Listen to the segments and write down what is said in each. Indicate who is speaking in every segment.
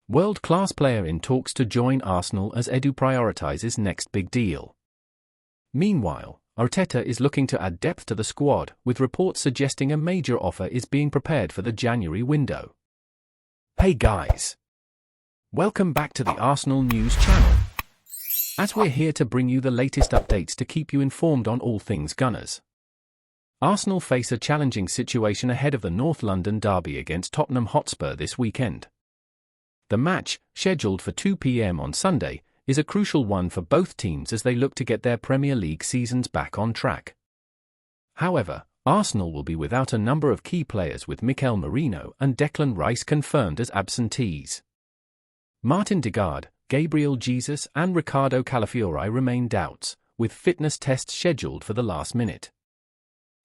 Speaker 1: World-class player in talks to join Arsenal as Edu prioritises next big deal. Meanwhile, Arteta is looking to add depth to the squad, with reports suggesting a major offer is being prepared for the January window. Hey guys! Welcome back to the Arsenal News channel. As we're here to bring you the latest updates to keep you informed on all things Gunners. Arsenal face a challenging situation ahead of the North London derby against Tottenham Hotspur this weekend. The match, scheduled for 2 p.m. on Sunday, is a crucial one for both teams as they look to get their Premier League seasons back on track. However, Arsenal will be without a number of key players, with Mikel Merino and Declan Rice confirmed as absentees. Martin Odegaard, Gabriel Jesus and Ricardo Calafiori remain doubts, with fitness tests scheduled for the last minute.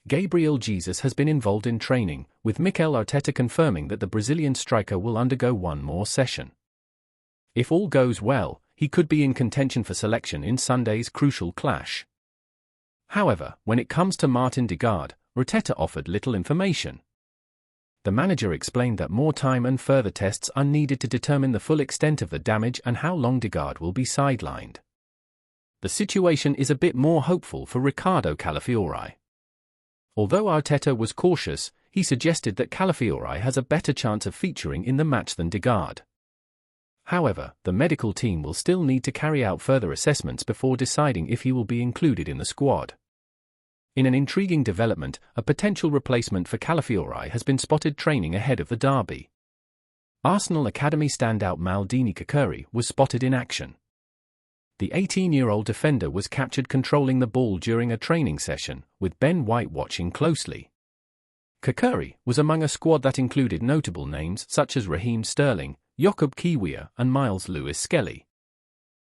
Speaker 1: Gabriel Jesus has been involved in training, with Mikel Arteta confirming that the Brazilian striker will undergo one more session. If all goes well, he could be in contention for selection in Sunday's crucial clash. However, when it comes to Martin Odegaard, Arteta offered little information. The manager explained that more time and further tests are needed to determine the full extent of the damage and how long Odegaard will be sidelined. The situation is a bit more hopeful for Ricardo Calafiori. Although Arteta was cautious, he suggested that Calafiori has a better chance of featuring in the match than Odegaard. However, the medical team will still need to carry out further assessments before deciding if he will be included in the squad. In an intriguing development, a potential replacement for Calafiori has been spotted training ahead of the derby. Arsenal Academy standout Maldini Kakuri was spotted in action. The 18-year-old defender was captured controlling the ball during a training session, with Ben White watching closely. Kakuri was among a squad that included notable names such as Raheem Sterling, Jakub Kiwior and Miles Lewis-Skelly.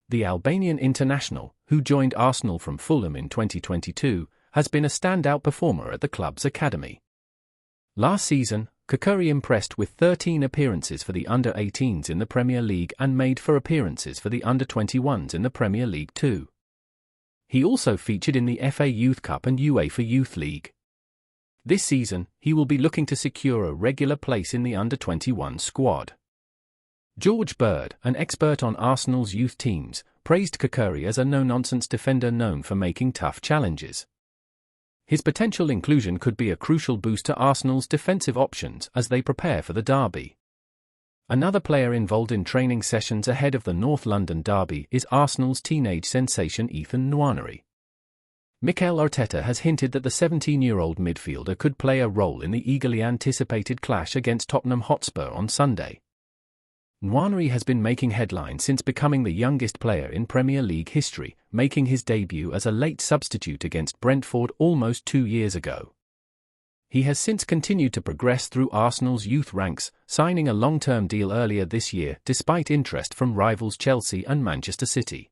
Speaker 1: The Albanian international, who joined Arsenal from Fulham in 2022, has been a standout performer at the club's academy. Last season, Kakuri impressed with 13 appearances for the under-18s in the Premier League and made 4 appearances for the under-21s in the Premier League too. He also featured in the FA Youth Cup and UEFA Youth League. This season, he will be looking to secure a regular place in the under-21 squad. George Bird, an expert on Arsenal's youth teams, praised Kakuri as a no-nonsense defender known for making tough challenges. His potential inclusion could be a crucial boost to Arsenal's defensive options as they prepare for the derby. Another player involved in training sessions ahead of the North London derby is Arsenal's teenage sensation Ethan Nwaneri. Mikel Arteta has hinted that the 17-year-old midfielder could play a role in the eagerly anticipated clash against Tottenham Hotspur on Sunday. Nwaneri has been making headlines since becoming the youngest player in Premier League history, making his debut as a late substitute against Brentford almost 2 years ago. He has since continued to progress through Arsenal's youth ranks, signing a long-term deal earlier this year despite interest from rivals Chelsea and Manchester City.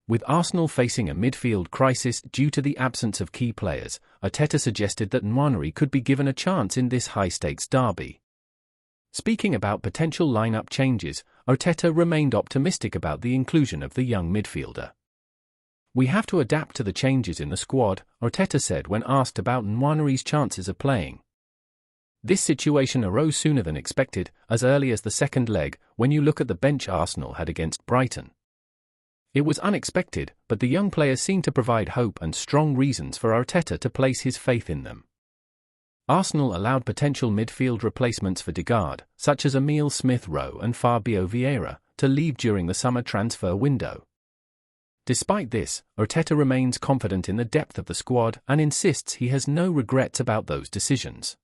Speaker 1: With Arsenal facing a midfield crisis due to the absence of key players, Arteta suggested that Nwaneri could be given a chance in this high-stakes derby. Speaking about potential lineup changes, Arteta remained optimistic about the inclusion of the young midfielder. "We have to adapt to the changes in the squad," Arteta said when asked about Nwaneri's chances of playing. This situation arose sooner than expected, as early as the second leg, when you look at the bench Arsenal had against Brighton. It was unexpected, but the young players seemed to provide hope and strong reasons for Arteta to place his faith in them. Arsenal allowed potential midfield replacements for Odegaard, such as Emile Smith-Rowe and Fabio Vieira, to leave during the summer transfer window. Despite this, Arteta remains confident in the depth of the squad and insists he has no regrets about those decisions.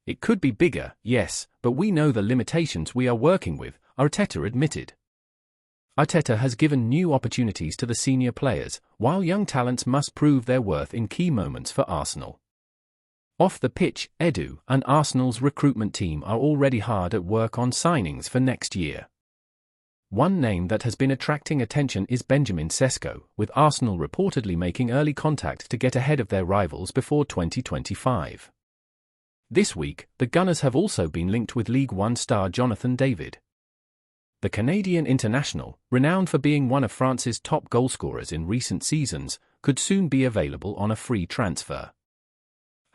Speaker 1: "It could be bigger, yes, but we know the limitations we are working with," Arteta admitted. Arteta has given new opportunities to the senior players, while young talents must prove their worth in key moments for Arsenal. Off the pitch, Edu and Arsenal's recruitment team are already hard at work on signings for next year. One name that has been attracting attention is Benjamin Sesko, with Arsenal reportedly making early contact to get ahead of their rivals before 2025. This week, the Gunners have also been linked with League One star Jonathan David. The Canadian international, renowned for being one of France's top goalscorers in recent seasons, could soon be available on a free transfer.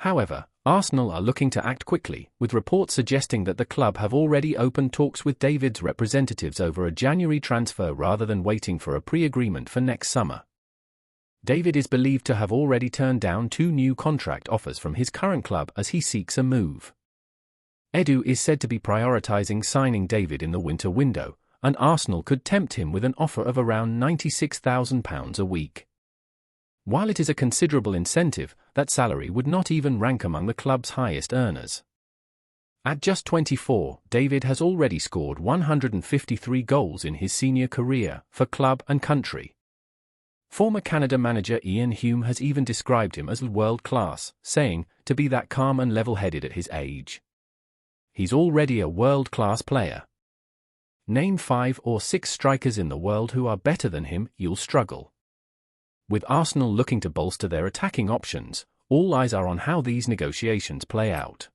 Speaker 1: However, Arsenal are looking to act quickly, with reports suggesting that the club have already opened talks with David's representatives over a January transfer rather than waiting for a pre-agreement for next summer. David is believed to have already turned down 2 new contract offers from his current club as he seeks a move. Edu is said to be prioritising signing David in the winter window, and Arsenal could tempt him with an offer of around £96,000 a week. While it is a considerable incentive, that salary would not even rank among the club's highest earners. At just 24, David has already scored 153 goals in his senior career, for club and country. Former Canada manager Ian Hume has even described him as world-class, saying, "To be that calm and level-headed at his age. He's already a world-class player. Name 5 or 6 strikers in the world who are better than him, you'll struggle." With Arsenal looking to bolster their attacking options, all eyes are on how these negotiations play out.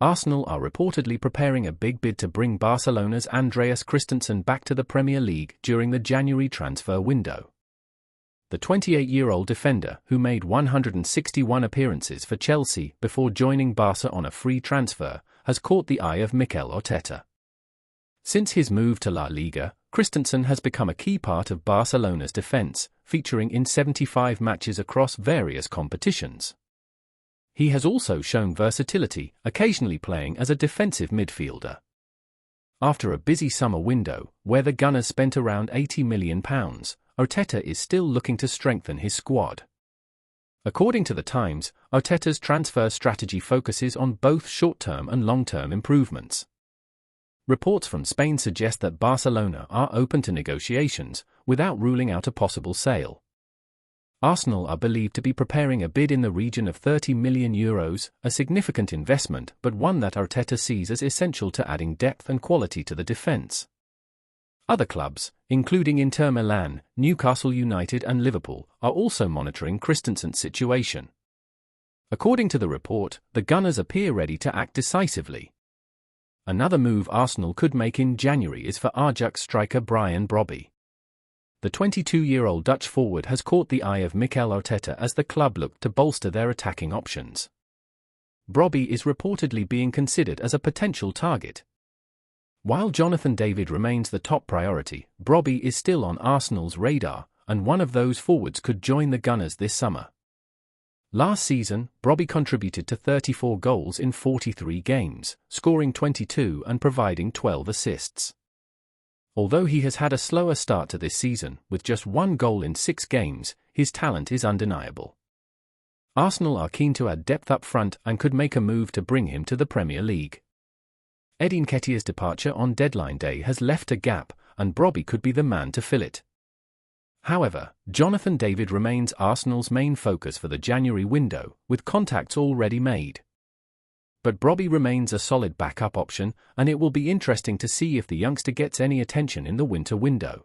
Speaker 1: Arsenal are reportedly preparing a big bid to bring Barcelona's Andreas Christensen back to the Premier League during the January transfer window. The 28-year-old defender, who made 161 appearances for Chelsea before joining Barca on a free transfer, has caught the eye of Mikel Arteta. Since his move to La Liga, Christensen has become a key part of Barcelona's defence, featuring in 75 matches across various competitions. He has also shown versatility, occasionally playing as a defensive midfielder. After a busy summer window, where the Gunners spent around £80 million, Arteta is still looking to strengthen his squad. According to The Times, Arteta's transfer strategy focuses on both short-term and long-term improvements. Reports from Spain suggest that Barcelona are open to negotiations, without ruling out a possible sale. Arsenal are believed to be preparing a bid in the region of €30 million, a significant investment but one that Arteta sees as essential to adding depth and quality to the defence. Other clubs, including Inter Milan, Newcastle United and Liverpool, are also monitoring Christensen's situation. According to the report, the Gunners appear ready to act decisively. Another move Arsenal could make in January is for Ajax striker Brian Brobby. The 22-year-old Dutch forward has caught the eye of Mikel Arteta as the club looked to bolster their attacking options. Brobby is reportedly being considered as a potential target. While Jonathan David remains the top priority, Brobby is still on Arsenal's radar, and one of those forwards could join the Gunners this summer. Last season, Brobby contributed to 34 goals in 43 games, scoring 22 and providing 12 assists. Although he has had a slower start to this season, with just 1 goal in 6 games, his talent is undeniable. Arsenal are keen to add depth up front and could make a move to bring him to the Premier League. Eddie Nketiah's departure on deadline day has left a gap, and Brobby could be the man to fill it. However, Jonathan David remains Arsenal's main focus for the January window, with contacts already made. But Brobby remains a solid backup option, and it will be interesting to see if the youngster gets any attention in the winter window.